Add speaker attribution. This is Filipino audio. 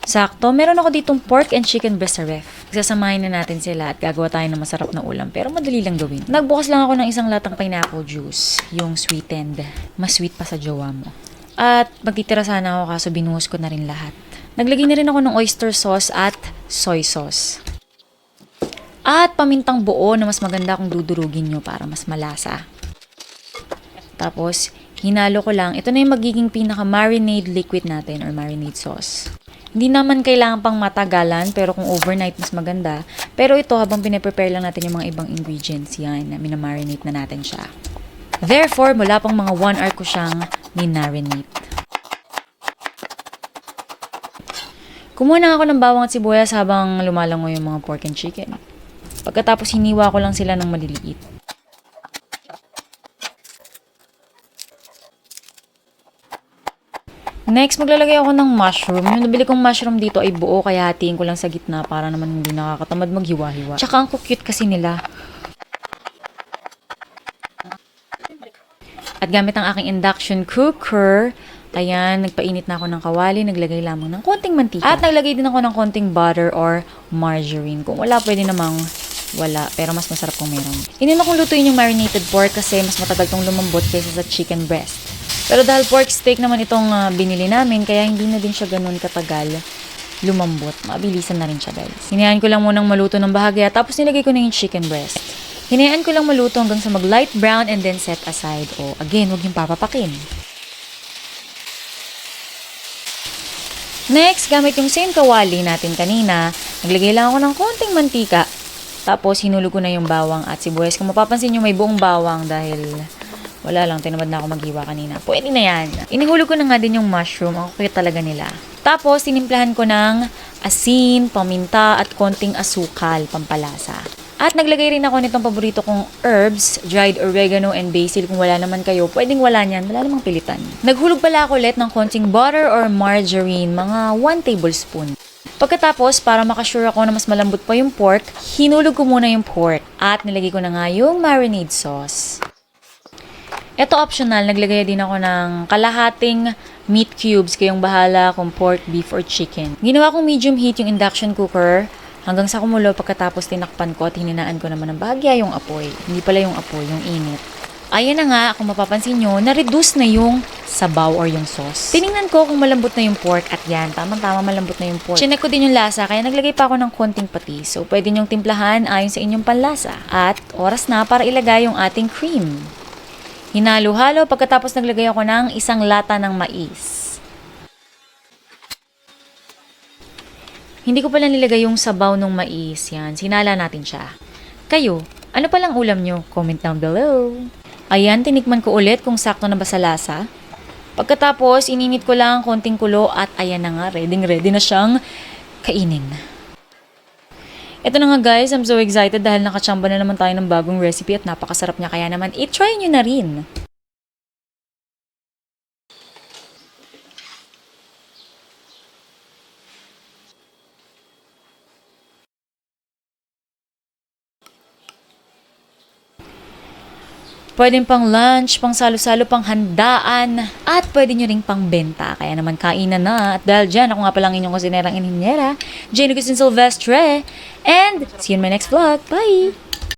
Speaker 1: Sakto, meron ako ditong pork and chicken breast sa ref. Sasamahin na natin sila at gagawa tayo ng masarap na ulam pero madali lang gawin. Nagbukas lang ako ng isang latang pineapple juice, yung sweetened. Mas sweet pa sa jowa mo. At magtitira sana ako kaso binuhos ko na rin lahat. Naglagay na rin ako ng oyster sauce at soy sauce. At pamintang buo na mas maganda kung dudurugin nyo para mas malasa. Tapos, hinalo ko lang. Ito na yung magiging pinaka-marinade liquid natin or marinade sauce. Hindi naman kailangan pang matagalan pero kung overnight mas maganda. Pero ito habang pinaprepare lang natin yung mga ibang ingredients yan na minamarinate na natin siya. Therefore, mula pang mga 1 hour ko siyang minarinate. Kumuha na ako ng bawang at sibuyas habang lumalangoy yung mga pork and chicken. Pagkatapos hiniwa ko lang sila ng maliliit. Next, maglalagay ako ng mushroom. Yung nabili kong mushroom dito ay buo kaya hatiin ko lang sa gitna para naman hindi nakakatamad maghiwa-hiwa. Tsaka ang cute kasi nila. At gamit ang aking induction cooker, ayan, nagpainit na ako ng kawali, naglagay lamang ng konting mantika. At naglagay din ako ng konting butter or margarine. Kung wala, pwede namang wala, pero mas masarap kung meron. Inuna kong lutuin yung marinated pork kasi mas matagal tong lumambot kaysa sa chicken breast. Pero dahil pork steak naman itong binili namin, kaya hindi na din siya ganun katagal lumambot. Mabilisan na rin siya, guys. Hinayaan ko lang munang maluto ng bahagya, tapos nilagay ko na yung chicken breast. Hinayaan ko lang maluto hanggang sa mag-light brown and then set aside. O, again, huwag yung papapakin. Next, gamit yung same kawali natin kanina, naglagay lang ako ng konting mantika. Tapos, hinulog ko na yung bawang at sibuyas. Kung mapapansin nyo, may buong bawang dahil wala lang, tinamad na ako maghiwa kanina. Pwede na yan. Inihulog ko na nga din yung mushroom. Ang cute talaga nila. Tapos, tinimplahan ko ng asin, paminta, at konting asukal, pampalasa. At naglagay rin ako nitong paborito kong herbs, dried oregano and basil. Kung wala naman kayo, pwedeng wala niyan. Wala namang pilitan. Naghulog pala ako ulit ng konting butter or margarine, mga 1 tablespoon. Pagkatapos, para makasure ako na mas malambot pa yung pork, hinulog ko muna yung pork at nilagay ko na nga yung marinade sauce. Ito optional, naglagay din ako ng kalahating meat cubes, kayong bahala kung pork, beef, or chicken. Ginawa kong medium heat yung induction cooker hanggang sa kumulo, pagkatapos tinakpan ko at hininaan ko naman ng bahagya yung apoy. Hindi pala yung apoy, yung init. Ayan na nga, kung mapapansin nyo, na-reduce na yung sabaw or yung sauce. Tiningnan ko kung malambot na yung pork at yan, tamang-tama malambot na yung pork. Chinek ko din yung lasa, kaya naglagay pa ako ng konting patis. So, pwede nyong timplahan ayon sa inyong panlasa. At oras na para ilagay yung ating cream. Hinalo-halo, pagkatapos naglagay ako ng isang lata ng mais. Hindi ko pala nilagay yung sabaw ng mais. Yan, sinala natin siya. Kayo, ano palang ulam nyo? Comment down below. Ayan, tinikman ko ulit kung sakto na ba sa lasa. Pagkatapos, ininit ko lang konting kulo at ayan na nga, ready na siyang kainin. Ito na nga guys, I'm so excited dahil nakachamba na naman tayo ng bagong recipe at napakasarap niya, kaya naman i-try nyo na rin. Pwedeng pang lunch, pang salo-salo, pang handaan, at pwede nyo ring pang benta. Kaya naman kainan na. At dahil dyan, ako nga palang inyong kusinerang inhinyera, Jane Agustin Silvestre. And see you in my next vlog. Bye!